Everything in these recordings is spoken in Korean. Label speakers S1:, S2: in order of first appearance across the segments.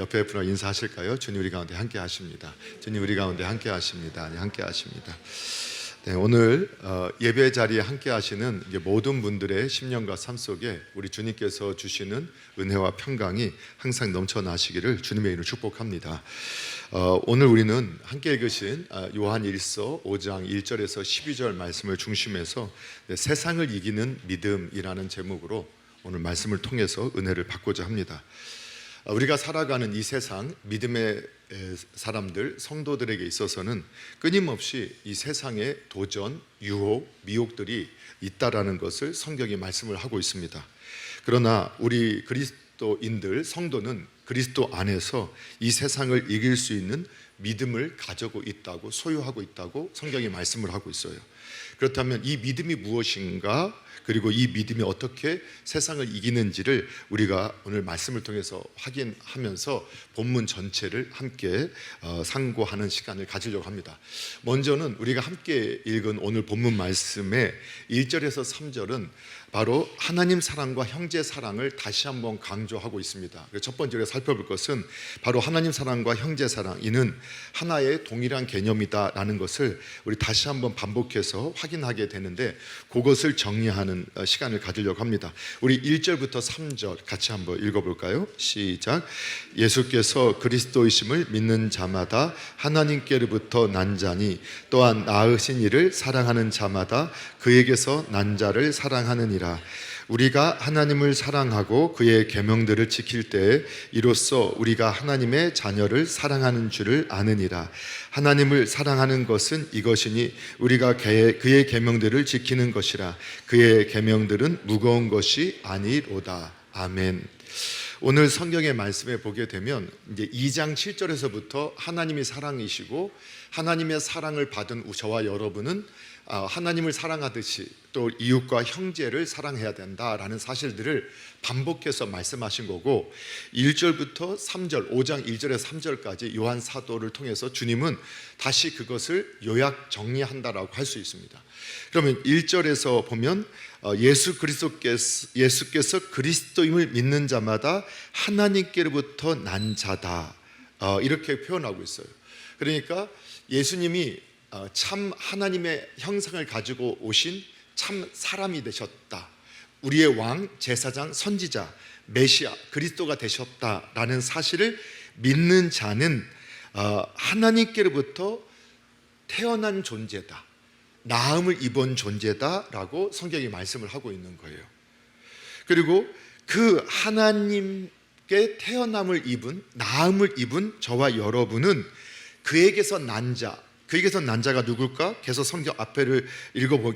S1: 옆에 분과 인사하실까요? 주님 우리 가운데 함께 하십니다. 주님 우리 가운데 함께 하십니다. 함께 하십니다. 네, 오늘 예배 자리에 함께 하시는 모든 분들의 심령과 삶 속에 우리 주님께서 주시는 은혜와 평강이 항상 넘쳐나시기를 주님의 이름으로 축복합니다. 오늘 우리는 함께 읽으신 요한 1서 5장 1절에서 12절 말씀을 중심해서 세상을 이기는 믿음이라는 제목으로 오늘 말씀을 통해서 은혜를 받고자 합니다. 우리가 살아가는 이 세상, 믿음의 사람들, 성도들에게 있어서는 끊임없이 이 세상에 도전, 유혹, 미혹들이 있다라는 것을 성경이 말씀을 하고 있습니다. 그러나 우리 그리스도인들, 성도는 그리스도 안에서 이 세상을 이길 수 있는 믿음을 가지고 있다고, 소유하고 있다고 성경이 말씀을 하고 있어요. 그렇다면 이 믿음이 무엇인가, 그리고 이 믿음이 어떻게 세상을 이기는지를 우리가 오늘 말씀을 통해서 확인하면서 본문 전체를 함께 상고하는 시간을 가지려고 합니다. 먼저는 우리가 함께 읽은 오늘 본문 말씀의 1절에서 3절은 바로 하나님 사랑과 형제 사랑을 다시 한번 강조하고 있습니다. 첫 번째로 살펴볼 것은 바로 하나님 사랑과 형제 사랑, 이는 하나의 동일한 개념이다라는 것을 우리 다시 한번 반복해서 확인하게 되는데, 그것을 정리하는 시간을 가지려고 합니다. 우리 1절부터 3절 같이 한번 읽어볼까요? 시작. 예수께서 그리스도이심을 믿는 자마다 하나님께로부터 난 자니, 또한 낳으신 이를 사랑하는 자마다 그에게서 난 자를 사랑하느니라. 우리가 하나님을 사랑하고 그의 계명들을 지킬 때에 이로써 우리가 하나님의 자녀를 사랑하는 줄을 아느니라. 하나님을 사랑하는 것은 이것이니 우리가 그의 계명들을 지키는 것이라. 그의 계명들은 무거운 것이 아니로다. 아멘. 오늘 성경의 말씀에 보게 되면 이제 2장 7절에서부터 하나님이 사랑이시고 하나님의 사랑을 받은 저와 여러분은 하나님을 사랑하듯이 또 이웃과 형제를 사랑해야 된다라는 사실들을 반복해서 말씀하신 거고, 1절부터 3절, 5장 1절에서 3절까지 요한 사도를 통해서 주님은 다시 그것을 요약 정리한다라고 할 수 있습니다. 그러면 1절에서 보면 예수께서 그리스도임을 믿는 자마다 하나님께로부터 난 자다, 이렇게 표현하고 있어요. 그러니까 예수님이 참 하나님의 형상을 가지고 오신 참 사람이 되셨다, 우리의 왕, 제사장, 선지자, 메시아, 그리스도가 되셨다라는 사실을 믿는 자는 하나님께로부터 태어난 존재다, 나음을 입은 존재다라고 성경이 말씀을 하고 있는 거예요. 그리고 그 하나님께 태어남을 입은, 나음을 입은 저와 여러분은 그에게서 난 자, 그에게서 난 자가 누굴까? 계속 성경 앞에를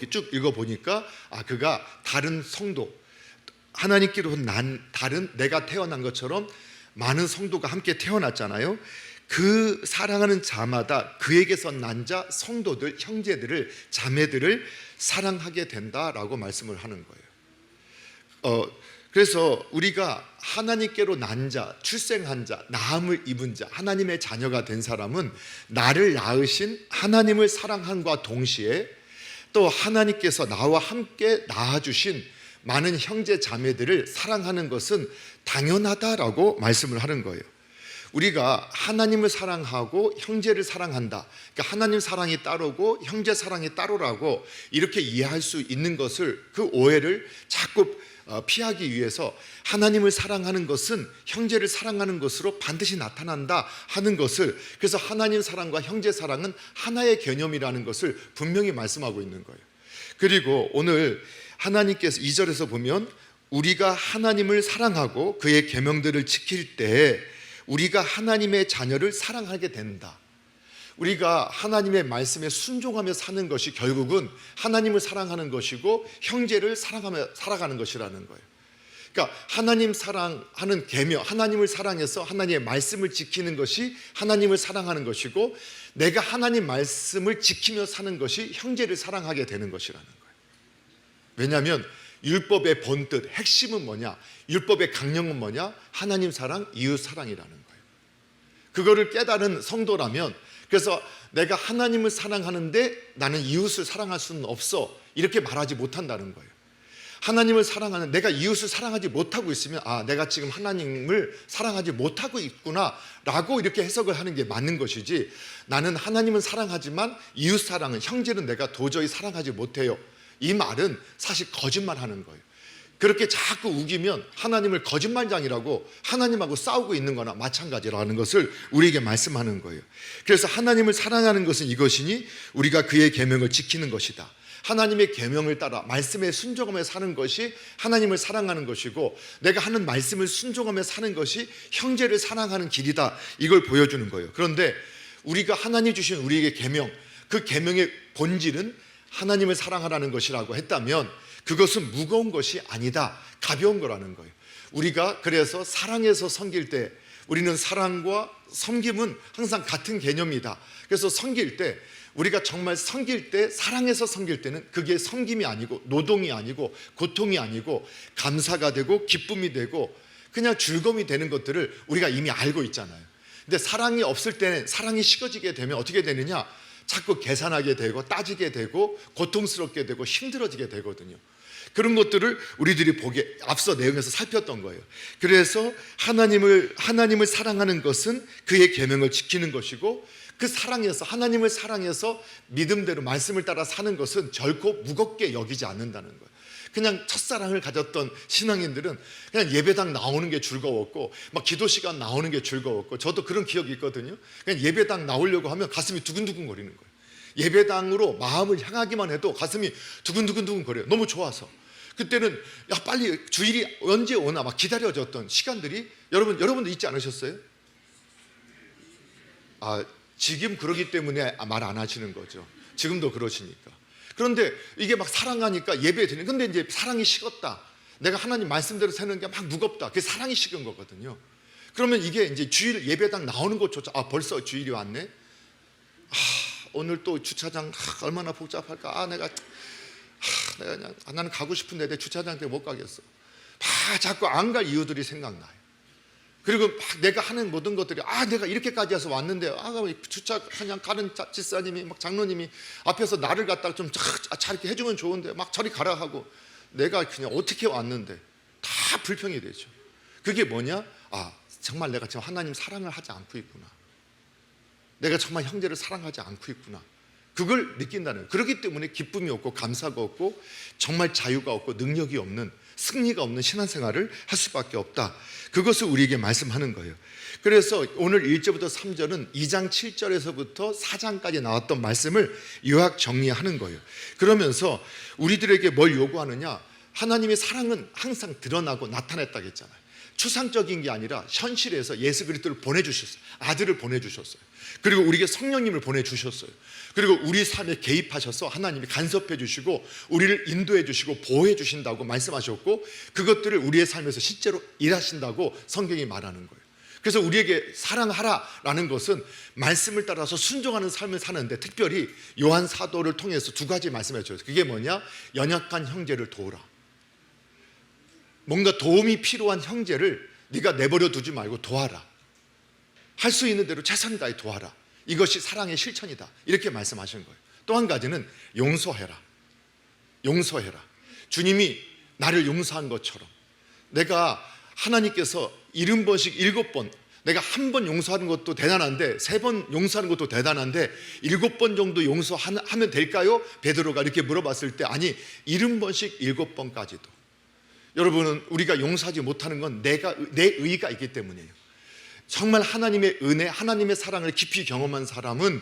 S1: 쭉 읽어보니까 그가 다른 성도, 하나님께로 난 다른, 내가 태어난 것처럼 많은 성도가 함께 태어났잖아요. 그 사랑하는 자마다 그에게서 난 자, 성도들, 형제들을, 자매들을 사랑하게 된다라고 말씀을 하는 거예요. 그래서 우리가 하나님께로 난 자, 출생한 자, 나음을 입은 자, 하나님의 자녀가 된 사람은 나를 낳으신 하나님을 사랑함과 동시에 또 하나님께서 나와 함께 낳아주신 많은 형제 자매들을 사랑하는 것은 당연하다라고 말씀을 하는 거예요. 우리가 하나님을 사랑하고 형제를 사랑한다, 그러니까 하나님 사랑이 따로고 형제 사랑이 따로라고 이렇게 이해할 수 있는 것을, 그 오해를 자꾸 피하기 위해서 하나님을 사랑하는 것은 형제를 사랑하는 것으로 반드시 나타난다 하는 것을, 그래서 하나님 사랑과 형제 사랑은 하나의 개념이라는 것을 분명히 말씀하고 있는 거예요. 그리고 오늘 하나님께서 2절에서 보면 우리가 하나님을 사랑하고 그의 계명들을 지킬 때 우리가 하나님의 자녀를 사랑하게 된다. 우리가 하나님의 말씀에 순종하며 사는 것이 결국은 하나님을 사랑하는 것이고 형제를 사랑하며 살아가는 것이라는 거예요. 그러니까 하나님 사랑하는 계명, 하나님을 사랑해서 하나님의 말씀을 지키는 것이 하나님을 사랑하는 것이고, 내가 하나님 말씀을 지키며 사는 것이 형제를 사랑하게 되는 것이라는 거예요. 왜냐하면 율법의 본뜻, 핵심은 뭐냐? 율법의 강령은 뭐냐? 하나님 사랑, 이웃 사랑이라는 거예요. 그거를 깨달은 성도라면, 그래서 내가 하나님을 사랑하는데 나는 이웃을 사랑할 수는 없어, 이렇게 말하지 못한다는 거예요. 하나님을 사랑하는, 내가 이웃을 사랑하지 못하고 있으면 내가 지금 하나님을 사랑하지 못하고 있구나 라고 이렇게 해석을 하는 게 맞는 것이지, 나는 하나님은 사랑하지만 이웃 사랑은, 형제는 내가 도저히 사랑하지 못해요, 이 말은 사실 거짓말하는 거예요. 그렇게 자꾸 우기면 하나님을 거짓말장이라고, 하나님하고 싸우고 있는 거나 마찬가지라는 것을 우리에게 말씀하는 거예요. 그래서 하나님을 사랑하는 것은 이것이니 우리가 그의 계명을 지키는 것이다. 하나님의 계명을 따라 말씀에 순종하며 사는 것이 하나님을 사랑하는 것이고, 내가 하는 말씀을 순종하며 사는 것이 형제를 사랑하는 길이다, 이걸 보여주는 거예요. 그런데 우리가 하나님 주신 우리에게 계명, 그 계명의 본질은 하나님을 사랑하라는 것이라고 했다면 그것은 무거운 것이 아니다, 가벼운 거라는 거예요. 우리가 그래서 사랑해서 섬길 때, 우리는 사랑과 섬김은 항상 같은 개념이다. 그래서 섬길 때, 우리가 정말 섬길 때, 사랑해서 섬길 때는 그게 섬김이 아니고 노동이 아니고 고통이 아니고 감사가 되고 기쁨이 되고 그냥 즐거움이 되는 것들을 우리가 이미 알고 있잖아요. 근데 사랑이 없을 때는, 사랑이 식어지게 되면 어떻게 되느냐, 자꾸 계산하게 되고 따지게 되고 고통스럽게 되고 힘들어지게 되거든요. 그런 것들을 우리들이 보게 앞서 내용에서 살폈던 거예요. 그래서 하나님을 사랑하는 것은 그의 계명을 지키는 것이고, 그 사랑에서, 하나님을 사랑해서 믿음대로 말씀을 따라 사는 것은 결코 무겁게 여기지 않는다는 거예요. 그냥 첫사랑을 가졌던 신앙인들은 그냥 예배당 나오는 게 즐거웠고, 막 기도 시간 나오는 게 즐거웠고, 저도 그런 기억이 있거든요. 그냥 예배당 나오려고 하면 가슴이 두근두근 거리는 거예요. 예배당으로 마음을 향하기만 해도 가슴이 두근두근 거려요. 너무 좋아서. 그때는 빨리 주일이 언제 오나 막 기다려졌던 시간들이, 여러분도 있지 않으셨어요? 지금 그러기 때문에 말 안 하시는 거죠. 지금도 그러시니까. 그런데 이게 막 사랑하니까 예배에 드는, 근데 이제 사랑이 식었다, 내가 하나님 말씀대로 사는 게 막 무겁다, 그게 사랑이 식은 거거든요. 그러면 이게 이제 주일 예배당 나오는 것조차 벌써 주일이 왔네, 오늘 또 주차장 얼마나 복잡할까, 내가 그냥 나는 가고 싶은데 내 주차장 때문에 못 가겠어. 자꾸 안 갈 이유들이 생각나요. 그리고 막 내가 하는 모든 것들이 내가 이렇게까지 해서 왔는데 주차 그냥 가는 집사님이, 막 장로님이 앞에서 나를 갖다가 좀 잘 이렇게 해주면 좋은데 막 저리 가라 하고, 내가 그냥 어떻게 왔는데 다 불평이 되죠. 그게 뭐냐, 정말 내가 지금 하나님 사랑을 하지 않고 있구나, 내가 정말 형제를 사랑하지 않고 있구나, 그걸 느낀다는 거예요. 그렇기 때문에 기쁨이 없고 감사가 없고 정말 자유가 없고 능력이 없는, 승리가 없는 신앙생활을 할 수밖에 없다, 그것을 우리에게 말씀하는 거예요. 그래서 오늘 1절부터 3절은 2장 7절에서부터 4장까지 나왔던 말씀을 요약 정리하는 거예요. 그러면서 우리들에게 뭘 요구하느냐, 하나님의 사랑은 항상 드러나고 나타냈다고 했잖아요. 추상적인 게 아니라 현실에서 예수 그리스도를 보내주셨어요. 아들을 보내주셨어요. 그리고 우리에게 성령님을 보내주셨어요. 그리고 우리 삶에 개입하셔서 하나님이 간섭해 주시고 우리를 인도해 주시고 보호해 주신다고 말씀하셨고, 그것들을 우리의 삶에서 실제로 일하신다고 성경이 말하는 거예요. 그래서 우리에게 사랑하라라는 것은 말씀을 따라서 순종하는 삶을 사는데, 특별히 요한 사도를 통해서 두 가지 말씀해 주셨어요. 그게 뭐냐, 연약한 형제를 도우라. 뭔가 도움이 필요한 형제를 네가 내버려 두지 말고 도와라. 할 수 있는 대로 최선을 다해 도와라. 이것이 사랑의 실천이다, 이렇게 말씀하신 거예요. 또 한 가지는 용서해라. 용서해라. 주님이 나를 용서한 것처럼, 내가 하나님께서 70번씩 7번, 내가 한 번 용서하는 것도 대단한데 3번 용서하는 것도 대단한데 7번 정도 용서하면 될까요? 베드로가 이렇게 물어봤을 때, 아니 70번씩 7번까지도. 여러분은 우리가 용서하지 못하는 건 내 의가 있기 때문이에요. 정말 하나님의 은혜, 하나님의 사랑을 깊이 경험한 사람은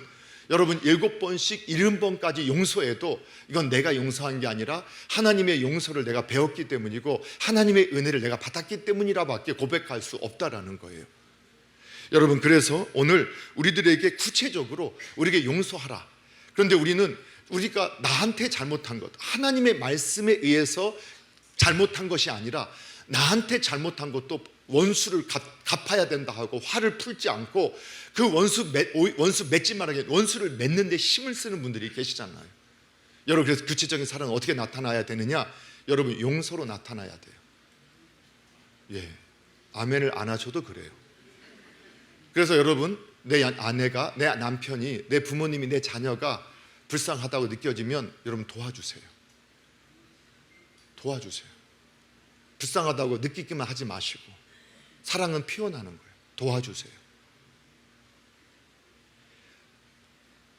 S1: 여러분 7번씩 70번까지 용서해도 이건 내가 용서한 게 아니라 하나님의 용서를 내가 배웠기 때문이고 하나님의 은혜를 내가 받았기 때문이라밖에 고백할 수 없다라는 거예요. 여러분, 그래서 오늘 우리들에게 구체적으로 우리에게 용서하라. 그런데 우리가 나한테 잘못한 것, 하나님의 말씀에 의해서 잘못한 것이 아니라 나한테 잘못한 것도 원수를 갚아야 된다 하고 화를 풀지 않고 그 원수 맺지 말아야, 원수를 맺는데 힘을 쓰는 분들이 계시잖아요. 여러분, 그래서 구체적인 사랑은 어떻게 나타나야 되느냐, 여러분 용서로 나타나야 돼요. 예, 아멘을 안 하셔도 그래요. 그래서 여러분, 내 아내가, 내 남편이, 내 부모님이, 내 자녀가 불쌍하다고 느껴지면 여러분 도와주세요. 도와주세요. 불쌍하다고 느끼기만 하지 마시고 사랑은 피어나는 거예요. 도와주세요.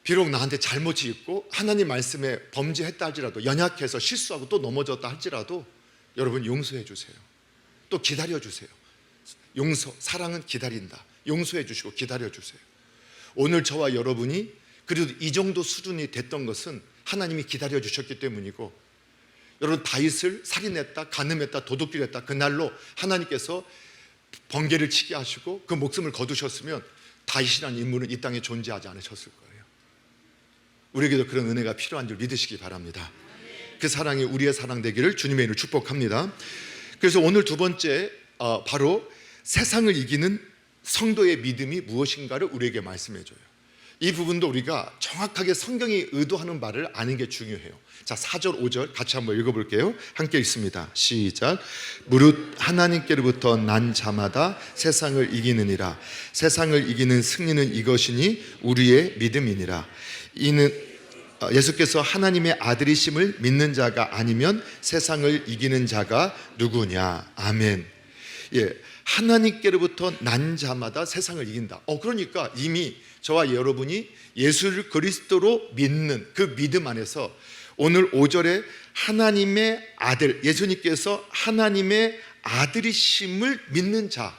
S1: 비록 나한테 잘못이 있고 하나님 말씀에 범죄했다 할지라도, 연약해서 실수하고 또 넘어졌다 할지라도 여러분 용서해 주세요. 또 기다려 주세요. 사랑은 기다린다. 용서해 주시고 기다려 주세요. 오늘 저와 여러분이 그래도 이 정도 수준이 됐던 것은 하나님이 기다려 주셨기 때문이고, 여러분 다윗을 살인했다, 간음했다, 도둑질했다, 그날로 하나님께서 번개를 치게 하시고 그 목숨을 거두셨으면 다윗이라는 인물은 이 땅에 존재하지 않으셨을 거예요. 우리에게도 그런 은혜가 필요한 줄 믿으시기 바랍니다. 그 사랑이 우리의 사랑 되기를 주님의 이름으로 축복합니다. 그래서 오늘 두 번째, 바로 세상을 이기는 성도의 믿음이 무엇인가를 우리에게 말씀해 줘요. 이 부분도 우리가 정확하게 성경이 의도하는 바를 아는 게 중요해요. 자, 4절 5절 같이 한번 읽어볼게요. 함께 읽습니다. 시작. 무릇 하나님께로부터 난 자마다 세상을 이기느니라. 세상을 이기는 승리는 이것이니 우리의 믿음이니라. 이는 예수께서 하나님의 아들이심을 믿는 자가 아니면 세상을 이기는 자가 누구냐. 아멘. 예, 하나님께로부터 난 자마다 세상을 이긴다. 그러니까 이미 저와 여러분이 예수를 그리스도로 믿는 그 믿음 안에서 오늘 5절에 하나님의 아들, 예수님께서 하나님의 아들이심을 믿는 자.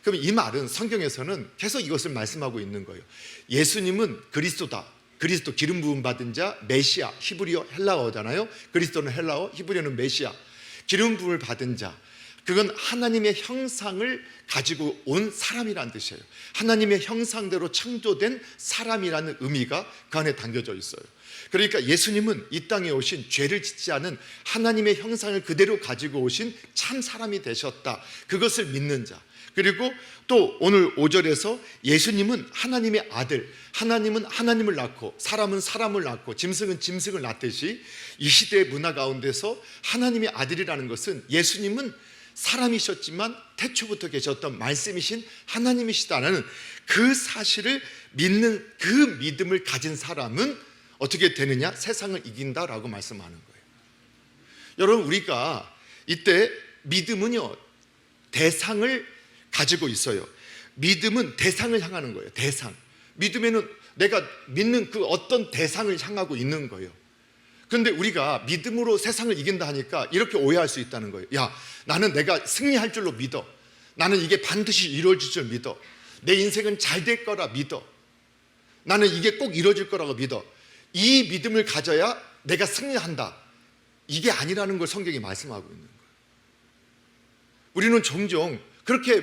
S1: 그럼 이 말은 성경에서는 계속 이것을 말씀하고 있는 거예요. 예수님은 그리스도다. 그리스도 기름 부음 받은 자, 메시아. 히브리어 헬라어잖아요. 그리스도는 헬라어, 히브리어는 메시아. 기름 부음을 받은 자. 그건 하나님의 형상을 가지고 온 사람이라는 뜻이에요. 하나님의 형상대로 창조된 사람이라는 의미가 그 안에 담겨져 있어요. 그러니까 예수님은 이 땅에 오신 죄를 짓지 않은 하나님의 형상을 그대로 가지고 오신 참 사람이 되셨다. 그것을 믿는 자. 그리고 또 오늘 5절에서 예수님은 하나님의 아들, 하나님은 하나님을 낳고 사람은 사람을 낳고 짐승은 짐승을 낳듯이 이 시대의 문화 가운데서 하나님의 아들이라는 것은 예수님은 사람이셨지만 태초부터 계셨던 말씀이신 하나님이시다는 그 사실을 믿는 그 믿음을 가진 사람은 어떻게 되느냐? 세상을 이긴다라고 말씀하는 거예요. 여러분, 우리가 이때 믿음은요, 대상을 가지고 있어요. 믿음은 대상을 향하는 거예요. 대상. 믿음에는 내가 믿는 그 어떤 대상을 향하고 있는 거예요. 그런데 우리가 믿음으로 세상을 이긴다 하니까 이렇게 오해할 수 있다는 거예요. 야, 나는 내가 승리할 줄로 믿어. 나는 이게 반드시 이루어질 줄 믿어. 내 인생은 잘 될 거라 믿어. 나는 이게 꼭 이루어질 거라고 믿어. 이 믿음을 가져야 내가 승리한다. 이게 아니라는 걸 성경이 말씀하고 있는 거예요. 우리는 종종 그렇게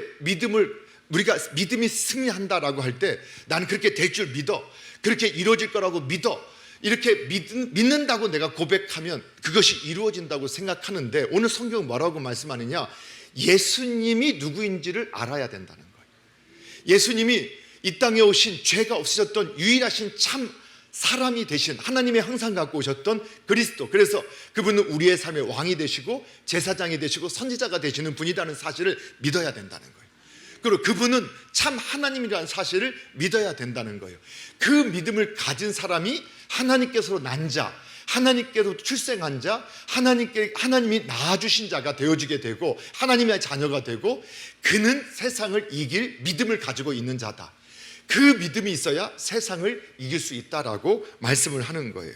S1: 우리가 믿음이 승리한다라고 할 때 나는 그렇게 될 줄 믿어. 그렇게 이루어질 거라고 믿어. 이렇게 믿는다고 내가 고백하면 그것이 이루어진다고 생각하는데, 오늘 성경은 뭐라고 말씀하느냐? 예수님이 누구인지를 알아야 된다는 거예요. 예수님이 이 땅에 오신 죄가 없으셨던 유일하신 참 사람이 되신 하나님의 형상 갖고 오셨던 그리스도. 그래서 그분은 우리의 삶의 왕이 되시고 제사장이 되시고 선지자가 되시는 분이라는 사실을 믿어야 된다는 거예요. 그리고 그분은 참 하나님이라는 사실을 믿어야 된다는 거예요. 그 믿음을 가진 사람이 하나님께서 난 자, 하나님께서 출생한 자, 하나님이 낳아주신 자가 되어지게 되고 하나님의 자녀가 되고, 그는 세상을 이길 믿음을 가지고 있는 자다. 그 믿음이 있어야 세상을 이길 수 있다라고 말씀을 하는 거예요.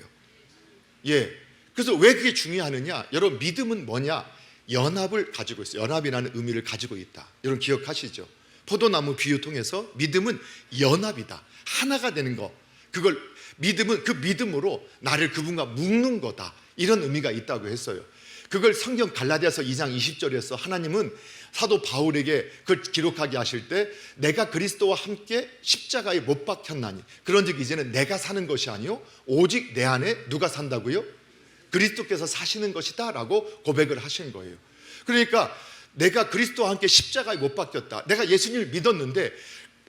S1: 예. 그래서 왜 그게 중요하느냐? 여러분, 믿음은 뭐냐? 연합을 가지고 있어요. 연합이라는 의미를 가지고 있다. 여러분 기억하시죠? 포도나무 비유 통해서 믿음은 연합이다. 하나가 되는 거. 그걸 믿음은 그 믿음으로 나를 그분과 묶는 거다. 이런 의미가 있다고 했어요. 그걸 성경 갈라디아서 2장 20절에서 하나님은 사도 바울에게 그걸 기록하게 하실 때, 내가 그리스도와 함께 십자가에 못 박혔나니 그런즉 이제는 내가 사는 것이 아니요 오직 내 안에 누가 산다고요? 그리스도께서 사시는 것이다 라고 고백을 하신 거예요. 그러니까 내가 그리스도와 함께 십자가에 못 박혔다. 내가 예수님을 믿었는데,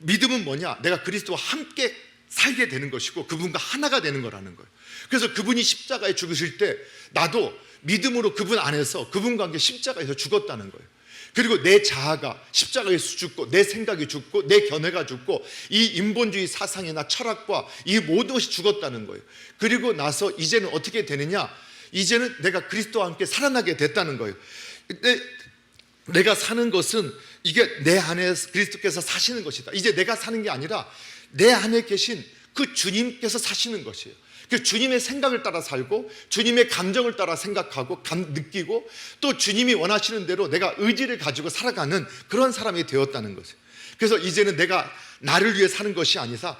S1: 믿음은 뭐냐? 내가 그리스도와 함께 살게 되는 것이고 그분과 하나가 되는 거라는 거예요. 그래서 그분이 십자가에 죽으실 때 나도 믿음으로 그분 안에서 그분과 함께 십자가에서 죽었다는 거예요. 그리고 내 자아가 십자가에서 죽고, 내 생각이 죽고, 내 견해가 죽고, 이 인본주의 사상이나 철학과 이 모든 것이 죽었다는 거예요. 그리고 나서 이제는 어떻게 되느냐? 이제는 내가 그리스도와 함께 살아나게 됐다는 거예요. 내가 사는 것은 이게 내 안에 그리스도께서 사시는 것이다. 이제 내가 사는 게 아니라 내 안에 계신 그 주님께서 사시는 것이에요. 그 주님의 생각을 따라 살고 주님의 감정을 따라 생각하고 느끼고 또 주님이 원하시는 대로 내가 의지를 가지고 살아가는 그런 사람이 되었다는 것이에요. 그래서 이제는 내가 나를 위해 사는 것이 아니라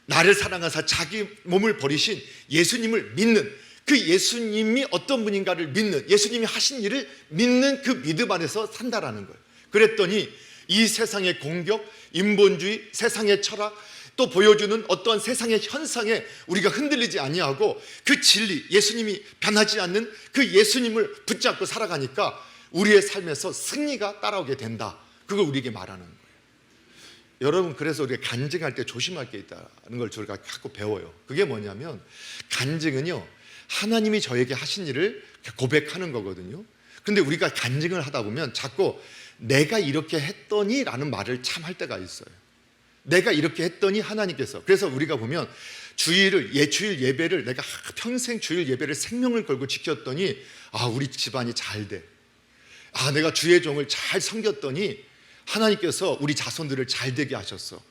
S1: 나를 사랑하사 자기 몸을 버리신 예수님을 믿는, 그 예수님이 어떤 분인가를 믿는, 예수님이 하신 일을 믿는 그 믿음 안에서 산다라는 거예요. 그랬더니 이 세상의 공격, 인본주의, 세상의 철학, 또 보여주는 어떤 세상의 현상에 우리가 흔들리지 아니하고 그 진리, 예수님이 변하지 않는 그 예수님을 붙잡고 살아가니까 우리의 삶에서 승리가 따라오게 된다. 그걸 우리에게 말하는 거예요. 여러분, 그래서 우리가 간증할 때 조심할 게 있다는 걸 저희가 자꾸 배워요. 그게 뭐냐면, 간증은요, 하나님이 저에게 하신 일을 고백하는 거거든요. 근데 우리가 간증을 하다 보면 자꾸 내가 이렇게 했더니 라는 말을 참 할 때가 있어요. 내가 이렇게 했더니 하나님께서. 그래서 우리가 보면 주일 예배를 내가 평생 주일 예배를 생명을 걸고 지켰더니 우리 집안이 잘 돼. 내가 주의 종을 잘 섬겼더니 하나님께서 우리 자손들을 잘 되게 하셨어.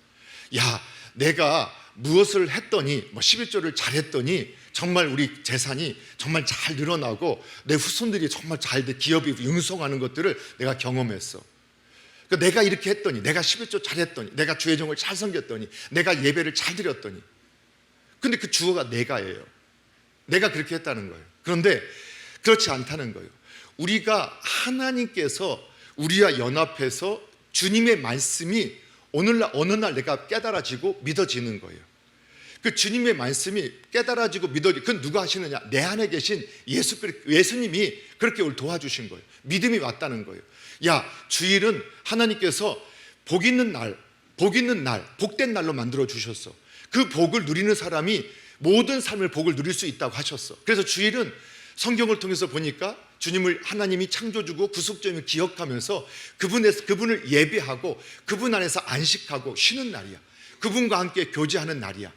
S1: 내가 무엇을 했더니 11조를 잘했더니 정말 우리 재산이 정말 잘 늘어나고 내 후손들이 정말 잘 돼, 기업이 융성하는 것들을 내가 경험했어. 내가 이렇게 했더니, 내가 11조 잘했더니, 내가 주의 종을 잘 섬겼더니, 내가 예배를 잘 드렸더니. 근데 그 주어가 내가예요. 내가 그렇게 했다는 거예요. 그런데 그렇지 않다는 거예요. 우리가 하나님께서 우리와 연합해서 주님의 말씀이 오늘날 어느 날 내가 깨달아지고 믿어지는 거예요. 그 주님의 말씀이 깨달아지고 믿어지고, 그건 누가 하시느냐? 내 안에 계신 예수님이 그렇게 우리를 도와주신 거예요. 믿음이 왔다는 거예요. 주일은 하나님께서 복 있는 날, 복된 날로 만들어 주셨어. 그 복을 누리는 사람이 모든 삶을 복을 누릴 수 있다고 하셨어. 그래서 주일은 성경을 통해서 보니까 주님을, 하나님이 창조주고 구속주님을 기억하면서 그분을 예배하고 그분 안에서 안식하고 쉬는 날이야. 그분과 함께 교제하는 날이야.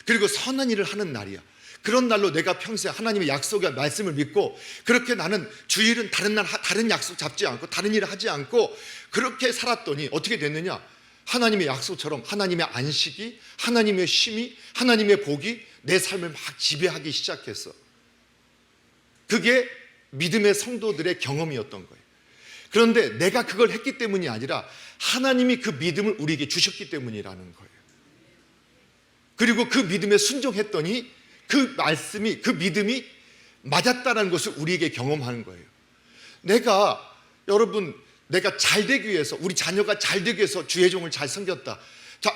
S1: 그리고 선한 일을 하는 날이야. 그런 날로 내가 평생 하나님의 약속의 말씀을 믿고, 그렇게 나는 주일은 다른 약속 잡지 않고 다른 일을 하지 않고 그렇게 살았더니 어떻게 됐느냐? 하나님의 약속처럼 하나님의 안식이, 하나님의 쉼이, 하나님의 복이 내 삶을 막 지배하기 시작했어. 그게 믿음의 성도들의 경험이었던 거예요. 그런데 내가 그걸 했기 때문이 아니라 하나님이 그 믿음을 우리에게 주셨기 때문이라는 거예요. 그리고 그 믿음에 순종했더니 그 말씀이, 그 믿음이 맞았다는 것을 우리에게 경험하는 거예요. 여러분, 내가 잘 되기 위해서, 우리 자녀가 잘 되기 위해서 주의 종을 잘 섬겼다.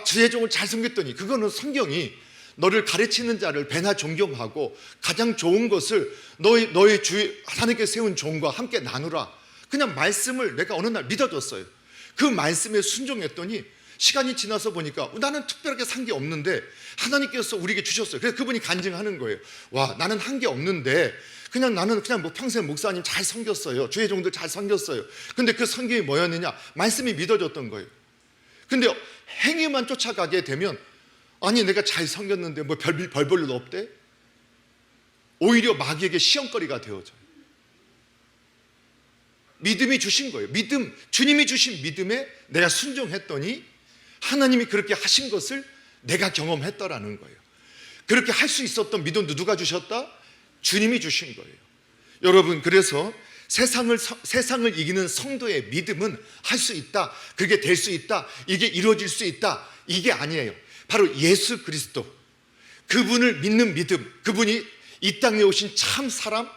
S1: 주의 종을 잘 섬겼더니 그거는 성경이 너를 가르치는 자를 배나 존경하고 가장 좋은 것을 너의 주 하나님께서 세운 종과 함께 나누라. 그냥 말씀을 내가 어느 날 믿어줬어요. 그 말씀에 순종했더니 시간이 지나서 보니까 나는 특별하게 산 게 없는데 하나님께서 우리에게 주셨어요. 그래서 그분이 간증하는 거예요. 나는 한 게 없는데 나는 평생 목사님 잘 섬겼어요. 주의 종들 잘 섬겼어요. 근데 그 섬김이 뭐였느냐? 말씀이 믿어졌던 거예요. 근데 행위만 쫓아가게 되면, 내가 잘 섬겼는데 별 볼 일 없대? 오히려 마귀에게 시험거리가 되어져요. 믿음이 주신 거예요. 주님이 주신 믿음에 내가 순종했더니 하나님이 그렇게 하신 것을 내가 경험했더라는 거예요. 그렇게 할 수 있었던 믿음도 누가 주셨다? 주님이 주신 거예요. 여러분, 그래서 세상을 이기는 성도의 믿음은 할 수 있다, 그게 될 수 있다, 이게 이루어질 수 있다, 이게 아니에요. 바로 예수 그리스도, 그분을 믿는 믿음, 그분이 이 땅에 오신 참 사람,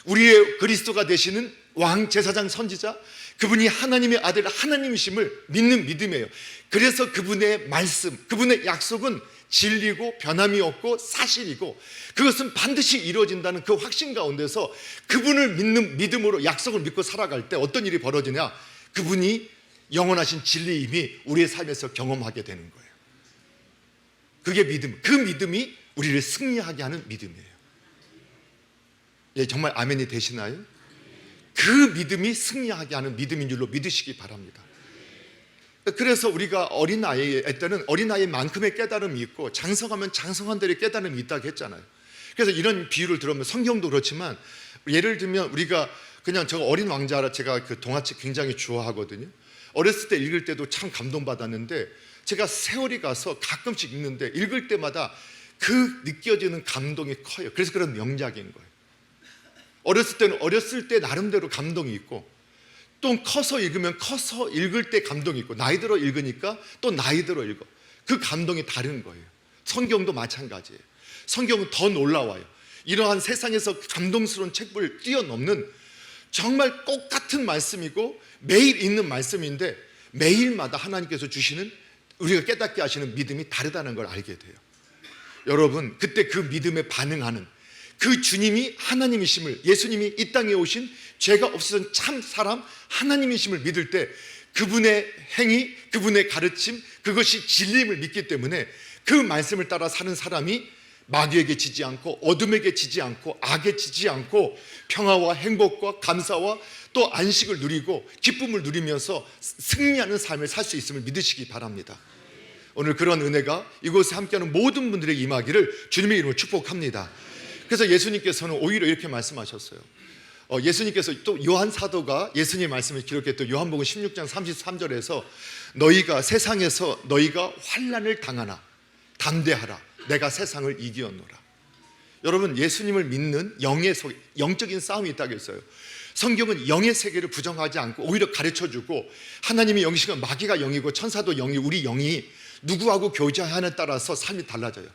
S1: 우리의 그리스도가 되시는 왕, 제사장, 선지자, 그분이 하나님의 아들, 하나님이심을 믿는 믿음이에요. 그래서 그분의 말씀, 그분의 약속은 진리고 변함이 없고 사실이고, 그것은 반드시 이루어진다는 그 확신 가운데서 그분을 믿는 믿음으로 약속을 믿고 살아갈 때 어떤 일이 벌어지냐? 그분이 영원하신 진리임이 우리의 삶에서 경험하게 되는 거예요. 그게 믿음, 그 믿음이 우리를 승리하게 하는 믿음이에요. 정말 아멘이 되시나요? 그 믿음이 승리하게 하는 믿음인 줄로 믿으시기 바랍니다. 그래서 우리가 어린 나이에 때는 어린 나이만큼의 깨달음이 있고, 장성하면 장성한 대로 깨달음이 있다고 했잖아요. 그래서 이런 비유를 들으면, 성경도 그렇지만 예를 들면 우리가 그냥 저 어린 왕자라 제가 그 동화책 굉장히 좋아하거든요. 어렸을 때 읽을 때도 참 감동받았는데 제가 세월이 가서 가끔씩 읽는데 읽을 때마다 그 느껴지는 감동이 커요. 그래서 그런 명작인 거예요. 어렸을 때는 어렸을 때 나름대로 감동이 있고 또 커서 읽으면 커서 읽을 때 감동이 있고 나이 들어 읽으니까 또 나이 들어 읽어. 그 감동이 다른 거예요. 성경도 마찬가지예요. 성경은 더 놀라워요. 이러한 세상에서 감동스러운 책을 뛰어넘는 정말 똑같은 말씀이고 매일 읽는 말씀인데 매일마다 하나님께서 주시는 우리가 깨닫게 하시는 믿음이 다르다는 걸 알게 돼요. 여러분, 그때 그 믿음에 반응하는 그 주님이 하나님이심을, 예수님이 이 땅에 오신 죄가 없으신 참 사람 하나님이심을 믿을 때 그분의 행위, 그분의 가르침, 그것이 진리임을 믿기 때문에 그 말씀을 따라 사는 사람이 마귀에게 지지 않고 어둠에게 지지 않고 악에 지지 않고 평화와 행복과 감사와 또 안식을 누리고 기쁨을 누리면서 승리하는 삶을 살 수 있음을 믿으시기 바랍니다. 오늘 그런 은혜가 이곳에 함께하는 모든 분들에게 임하기를 주님의 이름으로 축복합니다. 그래서 예수님께서는 오히려 이렇게 말씀하셨어요. 예수님께서 또 요한 사도가 예수님의 말씀을 기록했던 요한복음 16장 33절에서 너희가 세상에서 너희가 환난을 당하나 담대하라 내가 세상을 이기었노라. 여러분, 예수님을 믿는 영적인 싸움이 있다고 했어요. 성경은 영의 세계를 부정하지 않고 오히려 가르쳐주고 하나님의 영이시고 마귀가 영이고 천사도 영이 우리 영이 누구하고 교제하느냐에 따라서 삶이 달라져요.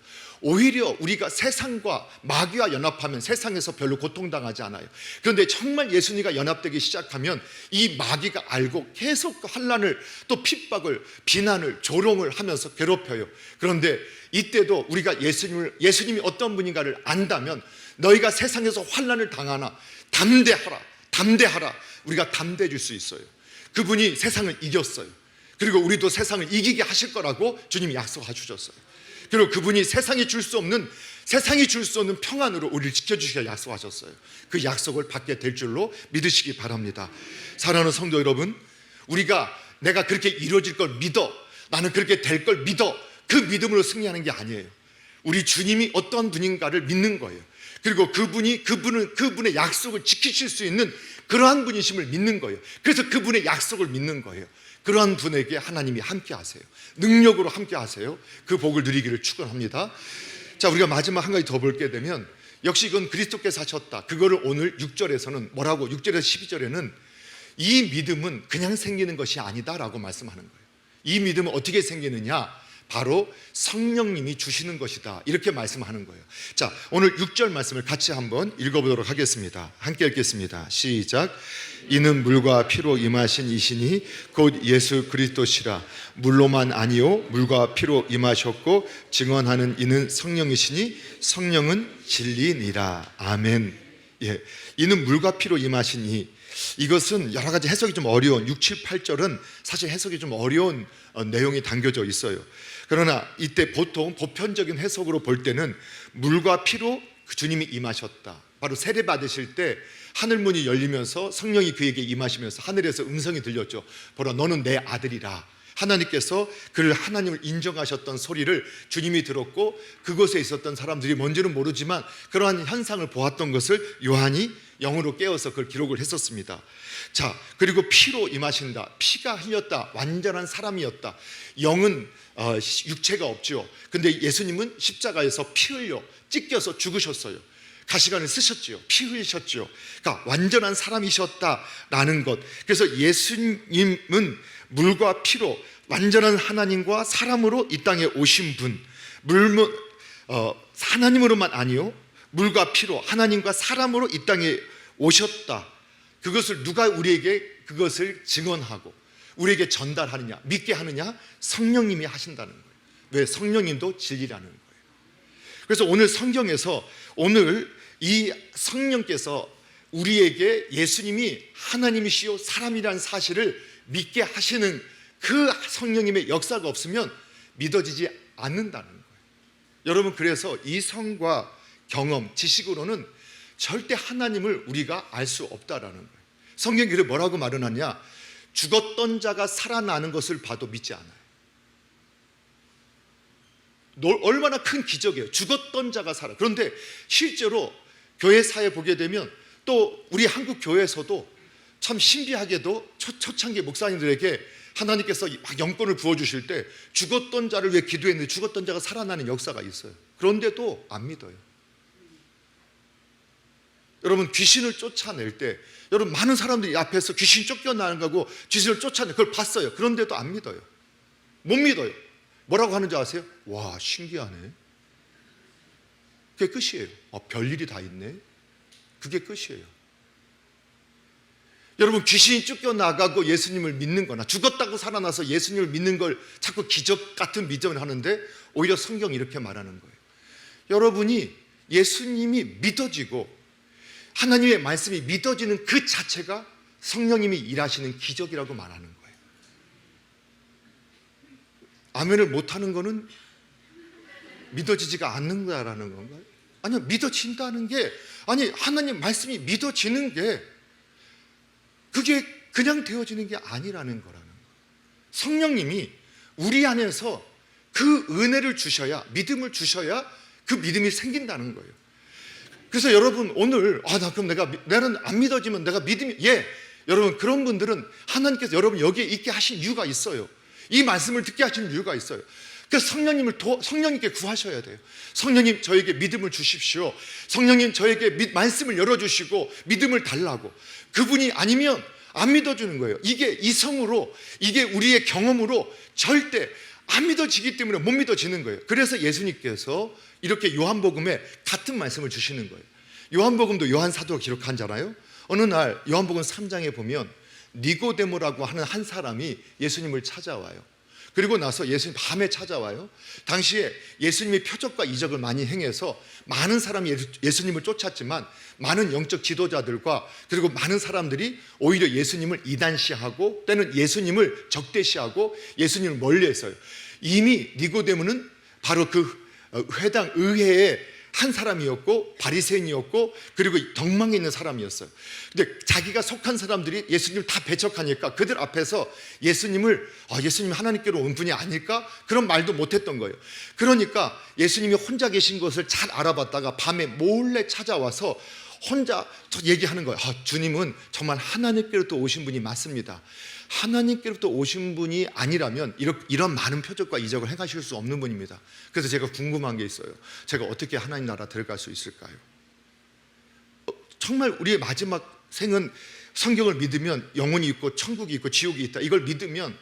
S1: 오히려 우리가 세상과 마귀와 연합하면 세상에서 별로 고통당하지 않아요. 그런데 정말 예수님과 연합되기 시작하면 이 마귀가 알고 계속 환난을 또 핍박을 비난을 조롱을 하면서 괴롭혀요. 그런데 이때도 우리가 예수님이 어떤 분인가를 안다면 너희가 세상에서 환난을 당하나 담대하라 우리가 담대해질 수 있어요. 그분이 세상을 이겼어요. 그리고 우리도 세상을 이기게 하실 거라고 주님이 약속해 주셨어요. 그리고 그분이 세상이 줄 수 없는 평안으로 우리를 지켜주시기를 약속하셨어요. 그 약속을 받게 될 줄로 믿으시기 바랍니다. 사랑하는 성도 여러분, 내가 그렇게 이루어질 걸 믿어, 나는 그렇게 될 걸 믿어, 그 믿음으로 승리하는 게 아니에요. 우리 주님이 어떠한 분인가를 믿는 거예요. 그리고 그분의 약속을 지키실 수 있는 그러한 분이심을 믿는 거예요. 그래서 그분의 약속을 믿는 거예요. 그러한 분에게 하나님이 함께 하세요. 능력으로 함께 하세요. 그 복을 누리기를 축원합니다. 자, 우리가 마지막 한 가지 더 볼게 되면 역시 이건 그리스도께서 하셨다. 그거를 오늘 6절에서는 뭐라고 6절에서 12절에는 이 믿음은 그냥 생기는 것이 아니다라고 말씀하는 거예요. 이 믿음은 어떻게 생기느냐? 바로 성령님이 주시는 것이다, 이렇게 말씀하는 거예요. 자, 오늘 6절 말씀을 같이 한번 읽어보도록 하겠습니다. 함께 읽겠습니다. 시작. 이는 물과 피로 임하신 이시니 곧 예수 그리스도시라. 물로만 아니요 물과 피로 임하셨고 증언하는 이는 성령이시니 성령은 진리니라. 아멘. 예, 이는 물과 피로 임하신 이, 이것은 여러 가지 해석이 좀 어려운 6, 7, 8절은 사실 해석이 좀 어려운 내용이 담겨져 있어요. 그러나 이때 보통 보편적인 해석으로 볼 때는 물과 피로 주님이 임하셨다. 바로 세례 받으실 때 하늘문이 열리면서 성령이 그에게 임하시면서 하늘에서 음성이 들렸죠. 보라, 너는 내 아들이라. 하나님께서 그를 하나님을 인정하셨던 소리를 주님이 들었고 그곳에 있었던 사람들이 뭔지는 모르지만 그러한 현상을 보았던 것을 요한이 영으로 깨어서 그걸 기록을 했었습니다. 자, 그리고 피로 임하신다. 피가 흘렸다. 완전한 사람이었다. 영은 육체가 없죠. 근데 예수님은 십자가에서 피 흘려 찢겨서 죽으셨어요. 가시관을 쓰셨죠. 피 흘리셨죠. 그러니까 완전한 사람이셨다라는 것. 그래서 예수님은 물과 피로 완전한 하나님과 사람으로 이 땅에 오신 분. 하나님으로만 아니요 물과 피로 하나님과 사람으로 이 땅에 오셨다. 그것을 누가 우리에게 그것을 증언하고 우리에게 전달하느냐, 믿게 하느냐? 성령님이 하신다는 거예요. 왜? 성령님도 진리라는 거예요. 그래서 오늘 성경에서 오늘 이 성령께서 우리에게 예수님이 하나님이시요 사람이라는 사실을 믿게 하시는 그 성령님의 역사가 없으면 믿어지지 않는다는 거예요. 여러분, 그래서 이성과 경험, 지식으로는 절대 하나님을 우리가 알 수 없다라는 거예요. 성경이 그래 뭐라고 말하느냐? 죽었던 자가 살아나는 것을 봐도 믿지 않아요. 얼마나 큰 기적이에요. 죽었던 자가 살아. 그런데 실제로 교회 사회 보게 되면 또 우리 한국 교회에서도 참 신비하게도 초창기 목사님들에게 하나님께서 막 영권을 부어주실 때 죽었던 자를 위해 기도했는데 죽었던 자가 살아나는 역사가 있어요. 그런데도 안 믿어요. 여러분, 귀신을 쫓아낼 때 여러분 많은 사람들이 앞에서 귀신 쫓겨나는 거고 귀신을 쫓아내, 그걸 봤어요. 그런데도 안 믿어요. 못 믿어요. 뭐라고 하는지 아세요? 와, 신기하네. 그게 끝이에요. 별일이 다 있네. 그게 끝이에요. 여러분, 귀신이 쫓겨나가고 예수님을 믿는 거나 죽었다고 살아나서 예수님을 믿는 걸 자꾸 기적 같은 믿음을 하는데 오히려 성경이 이렇게 말하는 거예요. 여러분이 예수님이 믿어지고 하나님의 말씀이 믿어지는 그 자체가 성령님이 일하시는 기적이라고 말하는 거예요. 아멘을 못하는 거는 믿어지지가 않는다라는 건가요? 아니요, 믿어진다는 게, 아니 하나님 말씀이 믿어지는 게 그게 그냥 되어지는 게 아니라는 거라는 거예요. 성령님이 우리 안에서 그 은혜를 주셔야, 믿음을 주셔야 그 믿음이 생긴다는 거예요. 그래서 여러분 오늘 그럼 나는 안 믿어지면 내가 믿음이, 여러분 그런 분들은 하나님께서 여러분 여기에 있게 하신 이유가 있어요. 이 말씀을 듣게 하신 이유가 있어요. 그래서 성령님께 구하셔야 돼요. 성령님, 저에게 믿음을 주십시오. 성령님, 저에게 말씀을 열어주시고 믿음을 달라고. 그분이 아니면 안 믿어주는 거예요. 이게 이성으로, 이게 우리의 경험으로 절대 안 믿어지기 때문에 못 믿어지는 거예요. 그래서 예수님께서 이렇게 요한복음에 같은 말씀을 주시는 거예요. 요한복음도 요한 사도가 기록한잖아요. 어느 날 요한복음 3장에 보면 니고데모라고 하는 한 사람이 예수님을 찾아와요. 그리고 나서 예수님 밤에 찾아와요. 당시에 예수님이 표적과 이적을 많이 행해서 많은 사람이 예수님을 쫓았지만 많은 영적 지도자들과 그리고 많은 사람들이 오히려 예수님을 이단시하고 때는 예수님을 적대시하고 예수님을 멀리했어요. 이미 니고데모는 바로 그 회당 의회의 한 사람이었고 바리새인이었고 그리고 덕망에 있는 사람이었어요. 근데 자기가 속한 사람들이 예수님을 다 배척하니까 그들 앞에서 예수님 하나님께로 온 분이 아닐까? 그런 말도 못했던 거예요. 그러니까 예수님이 혼자 계신 것을 잘 알아봤다가 밤에 몰래 찾아와서 혼자 얘기하는 거예요. 주님은 정말 하나님께로부터 오신 분이 맞습니다. 하나님께로부터 오신 분이 아니라면 이런 많은 표적과 이적을 행하실 수 없는 분입니다. 그래서 제가 궁금한 게 있어요. 제가 어떻게 하나님 나라 들어갈 수 있을까요? 정말 우리의 마지막 생은 성경을 믿으면 영혼이 있고 천국이 있고 지옥이 있다, 이걸 믿으면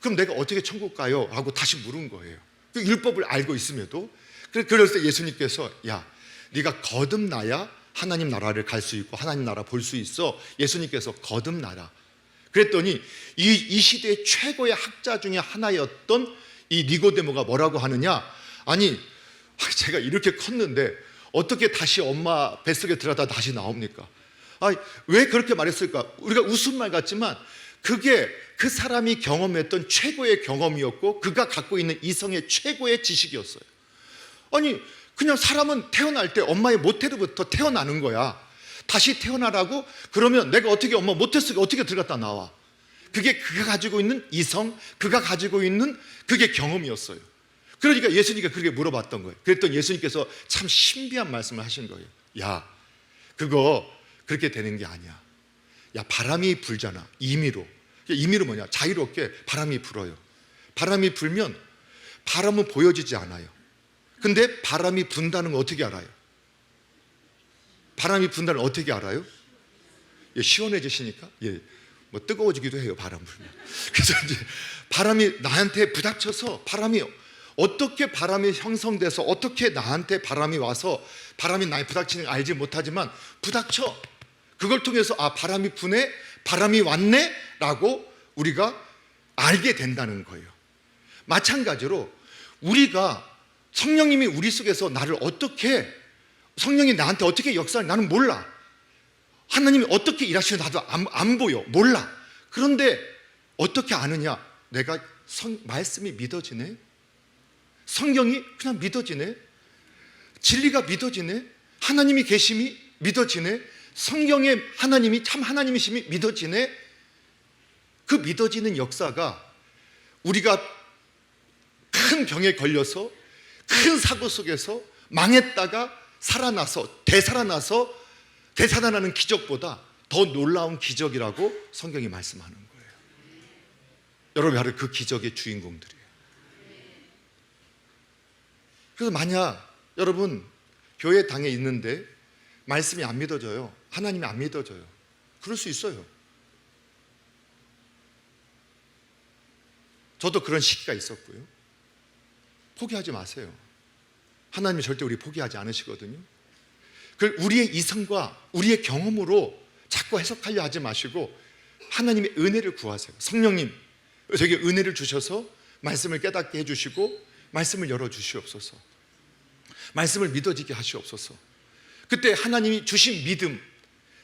S1: 그럼 내가 어떻게 천국 가요? 하고 다시 물은 거예요. 그 율법을 알고 있음에도. 그래서 예수님께서 네가 거듭나야 하나님 나라를 갈 수 있고 하나님 나라 볼 수 있어. 예수님께서 거듭나라. 그랬더니 이 시대의 최고의 학자 중에 하나였던 이 니고데모가 뭐라고 하느냐? 아니, 제가 이렇게 컸는데 어떻게 다시 엄마 뱃속에 들어가다 다시 나옵니까? 왜 그렇게 말했을까? 우리가 웃음 말 같지만 그게 그 사람이 경험했던 최고의 경험이었고 그가 갖고 있는 이성의 최고의 지식이었어요. 아니, 그냥 사람은 태어날 때 엄마의 모태로부터 태어나는 거야. 다시 태어나라고? 그러면 내가 어떻게 엄마 모태속에 어떻게 들어갔다 나와? 그게 그가 가지고 있는 이성, 그가 가지고 있는 그게 경험이었어요. 그러니까 예수님께 그렇게 물어봤던 거예요. 그랬더니 예수님께서 참 신비한 말씀을 하신 거예요. 그거 그렇게 되는 게 아니야. 바람이 불잖아. 임의로 뭐냐? 자유롭게 바람이 불어요. 바람이 불면 바람은 보여지지 않아요. 근데 바람이 분다는 건 어떻게 알아요? 바람이 분다는 걸 어떻게 알아요? 시원해지시니까 뭐 뜨거워지기도 해요, 바람 불면. 그래서 이제 바람이 나한테 부닥쳐서 어떻게 바람이 형성돼서 어떻게 나한테 바람이 와서 바람이 나에 부닥치는 걸 알지 못하지만 부닥쳐. 그걸 통해서 바람이 부네, 바람이 왔네 라고 우리가 알게 된다는 거예요. 마찬가지로 우리가 성령님이 우리 속에서 성령이 나한테 어떻게 역사를, 나는 몰라. 하나님이 어떻게 일하시는지 나도 안 보여, 몰라. 그런데 어떻게 아느냐? 내가 말씀이 믿어지네, 성경이 그냥 믿어지네, 진리가 믿어지네, 하나님이 계심이 믿어지네, 성경의 하나님이 참 하나님이심이 믿어지네. 그 믿어지는 역사가 우리가 큰 병에 걸려서 큰 사고 속에서 망했다가 살아나서 되살아나서 되살아나는 기적보다 더 놀라운 기적이라고 성경이 말씀하는 거예요. 여러분 바로 그 기적의 주인공들이에요. 그래서 만약 여러분 교회 당에 있는데 말씀이 안 믿어져요, 하나님이 안 믿어져요, 그럴 수 있어요. 저도 그런 시기가 있었고요. 포기하지 마세요. 하나님이 절대 우리 포기하지 않으시거든요. 우리의 이성과 우리의 경험으로 자꾸 해석하려 하지 마시고 하나님의 은혜를 구하세요. 성령님, 저에게 은혜를 주셔서 말씀을 깨닫게 해주시고 말씀을 열어주시옵소서. 말씀을 믿어지게 하시옵소서. 그때 하나님이 주신 믿음,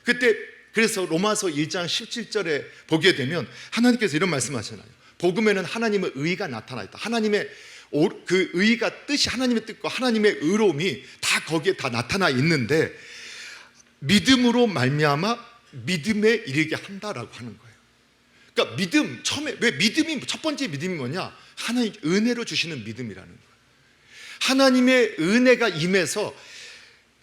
S1: 그때 그래서 로마서 1장 17절에 보게 되면 하나님께서 이런 말씀하시잖아요. 복음에는 하나님의 의가 나타나 있다. 하나님의 그 의가 뜻이, 하나님의 뜻과 하나님의 의로움이 다 거기에 다 나타나 있는데 믿음으로 말미암아 믿음에 이르게 한다라고 하는 거예요. 그러니까 믿음, 처음에 왜 믿음이, 첫 번째 믿음이 뭐냐? 하나님 은혜로 주시는 믿음이라는 거예요. 하나님의 은혜가 임해서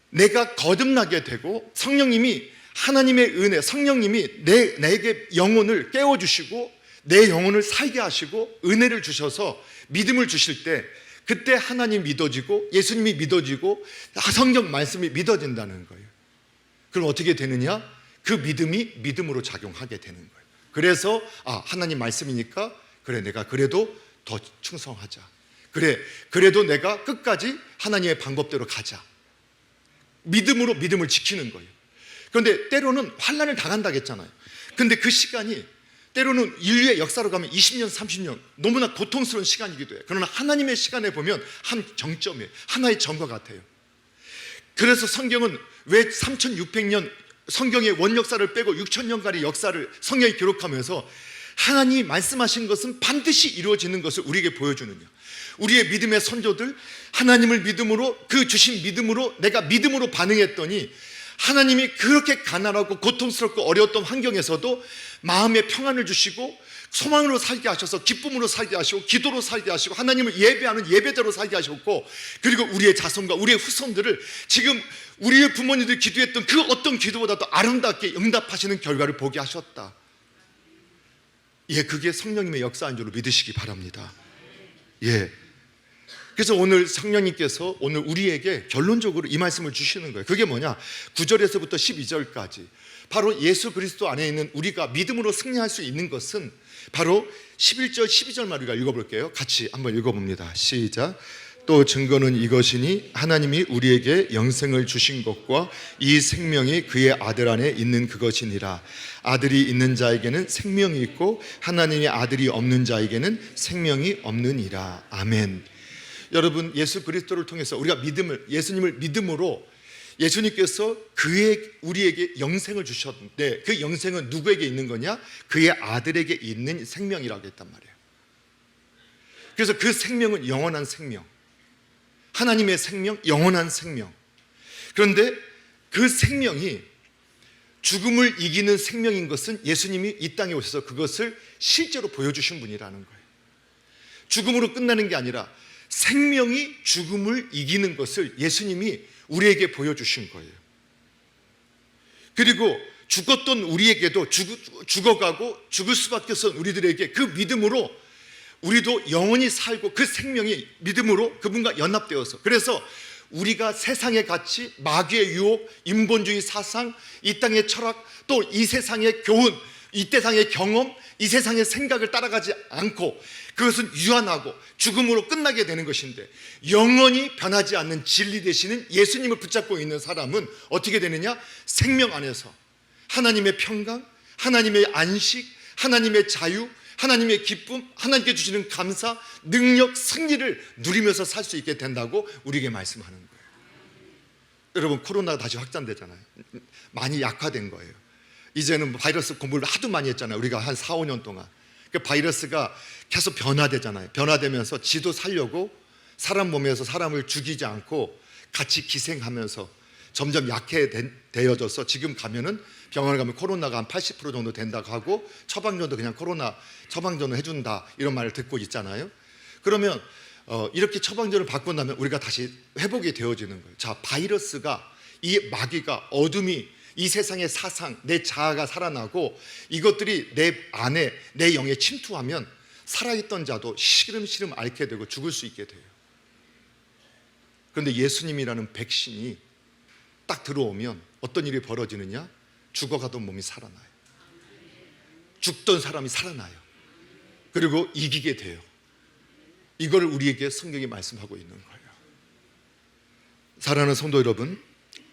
S1: 내가 거듭나게 되고 성령님이, 하나님의 은혜, 성령님이 내게 영혼을 깨워주시고 내 영혼을 살게 하시고 은혜를 주셔서 믿음을 주실 때 그때 하나님 믿어지고 예수님이 믿어지고 성경 말씀이 믿어진다는 거예요. 그럼 어떻게 되느냐? 그 믿음이 믿음으로 작용하게 되는 거예요. 그래서 하나님 말씀이니까 그래, 내가 그래도 더 충성하자. 그래, 그래도 내가 끝까지 하나님의 방법대로 가자. 믿음으로 믿음을 지키는 거예요. 그런데 때로는 환난을 당한다고 했잖아요. 근데 그 시간이 때로는 인류의 역사로 가면 20년, 30년 너무나 고통스러운 시간이기도 해요. 그러나 하나님의 시간에 보면 한 정점이에요. 하나의 점과 같아요. 그래서 성경은 왜 3600년 성경의 원역사를 빼고 6000년간의 역사를 성경이 기록하면서 하나님이 말씀하신 것은 반드시 이루어지는 것을 우리에게 보여주느냐. 우리의 믿음의 선조들, 하나님을 믿음으로, 그 주신 믿음으로 내가 믿음으로 반응했더니 하나님이 그렇게 가난하고 고통스럽고 어려웠던 환경에서도 마음의 평안을 주시고 소망으로 살게 하셔서 기쁨으로 살게 하시고 기도로 살게 하시고 하나님을 예배하는 예배자로 살게 하셨고, 그리고 우리의 자손과 우리의 후손들을 지금 우리의 부모님들이 기도했던 그 어떤 기도보다 더 아름답게 응답하시는 결과를 보게 하셨다. 예, 그게 성령님의 역사인 줄 믿으시기 바랍니다. 예. 그래서 오늘 성령님께서 오늘 우리에게 결론적으로 이 말씀을 주시는 거예요. 그게 뭐냐? 9절에서부터 12절까지 바로 예수 그리스도 안에 있는 우리가 믿음으로 승리할 수 있는 것은 바로 11절 12절만 우리가 읽어볼게요. 같이 한번 읽어봅니다. 시작. 또 증거는 이것이니 하나님이 우리에게 영생을 주신 것과 이 생명이 그의 아들 안에 있는 그것이니라. 아들이 있는 자에게는 생명이 있고 하나님의 아들이 없는 자에게는 생명이 없느니라. 아멘. 여러분, 예수 그리스도를 통해서 우리가 믿음을, 예수님을 믿음으로 예수님께서 우리에게 영생을 주셨는데 그 영생은 누구에게 있는 거냐? 그의 아들에게 있는 생명이라고 했단 말이에요. 그래서 그 생명은 영원한 생명, 하나님의 생명, 영원한 생명. 그런데 그 생명이 죽음을 이기는 생명인 것은 예수님이 이 땅에 오셔서 그것을 실제로 보여주신 분이라는 거예요. 죽음으로 끝나는 게 아니라 생명이 죽음을 이기는 것을 예수님이 우리에게 보여주신 거예요. 그리고 죽었던 우리에게도 죽어가고 죽을 수밖에 없었던 우리들에게 그 믿음으로 우리도 영원히 살고 그 생명이 믿음으로 그분과 연합되어서, 그래서 우리가 세상의 가치, 마귀의 유혹, 인본주의 사상, 이 땅의 철학, 또 이 세상의 교훈, 이 세상의 경험, 이 세상의 생각을 따라가지 않고 그것은 유한하고 죽음으로 끝나게 되는 것인데, 영원히 변하지 않는 진리 되시는 예수님을 붙잡고 있는 사람은 어떻게 되느냐? 생명 안에서 하나님의 평강, 하나님의 안식, 하나님의 자유, 하나님의 기쁨, 하나님께 주시는 감사, 능력, 승리를 누리면서 살 수 있게 된다고 우리에게 말씀하는 거예요. 여러분, 코로나가 다시 확산되잖아요. 많이 약화된 거예요. 이제는 바이러스 공부를 하도 많이 했잖아요. 우리가 한 4, 5년 동안. 그 바이러스가 계속 변화되잖아요. 변화되면서 지도 살려고 사람 몸에서 사람을 죽이지 않고 같이 기생하면서 점점 약해되어져서 지금 가면은 병원에 가면 코로나가 한 80% 정도 된다고 하고 처방전도 그냥 코로나 처방전을 해준다 이런 말을 듣고 있잖아요. 그러면 이렇게 처방전을 받고 나면 우리가 다시 회복이 되어지는 거예요. 자, 바이러스가, 이 마귀가, 어둠이 이 세상의 사상, 내 자아가 살아나고 이것들이 내 안에, 내 영에 침투하면 살아있던 자도 시름시름 앓게 되고 죽을 수 있게 돼요. 그런데 예수님이라는 백신이 딱 들어오면 어떤 일이 벌어지느냐? 죽어가던 몸이 살아나요. 죽던 사람이 살아나요. 그리고 이기게 돼요. 이걸 우리에게 성경이 말씀하고 있는 거예요. 사랑하는 성도 여러분,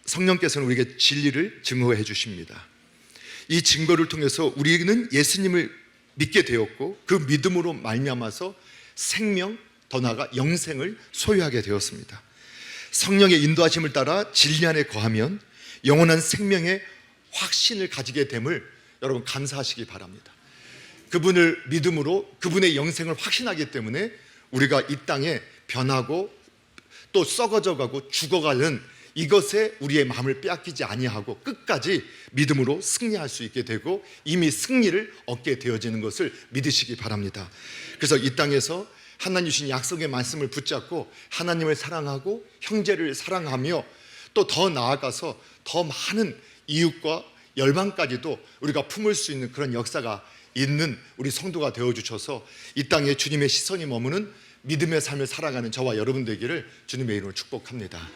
S1: 성령께서는 우리에게 진리를 증거해 주십니다. 이 증거를 통해서 우리는 예수님을 믿게 되었고 그 믿음으로 말미암아서 생명, 더 나아가 영생을 소유하게 되었습니다. 성령의 인도하심을 따라 진리 안에 거하면 영원한 생명의 확신을 가지게 됨을 여러분 감사하시기 바랍니다. 그분을 믿음으로 그분의 영생을 확신하기 때문에 우리가 이 땅에 변하고 또 썩어져가고 죽어가는 이것에 우리의 마음을 빼앗기지 아니하고 끝까지 믿음으로 승리할 수 있게 되고 이미 승리를 얻게 되어지는 것을 믿으시기 바랍니다. 그래서 이 땅에서 하나님 주신 약속의 말씀을 붙잡고 하나님을 사랑하고 형제를 사랑하며 또 더 나아가서 더 많은 이웃과 열방까지도 우리가 품을 수 있는 그런 역사가 있는 우리 성도가 되어주셔서 이 땅에 주님의 시선이 머무는 믿음의 삶을 살아가는 저와 여러분 되기를 주님의 이름으로 축복합니다.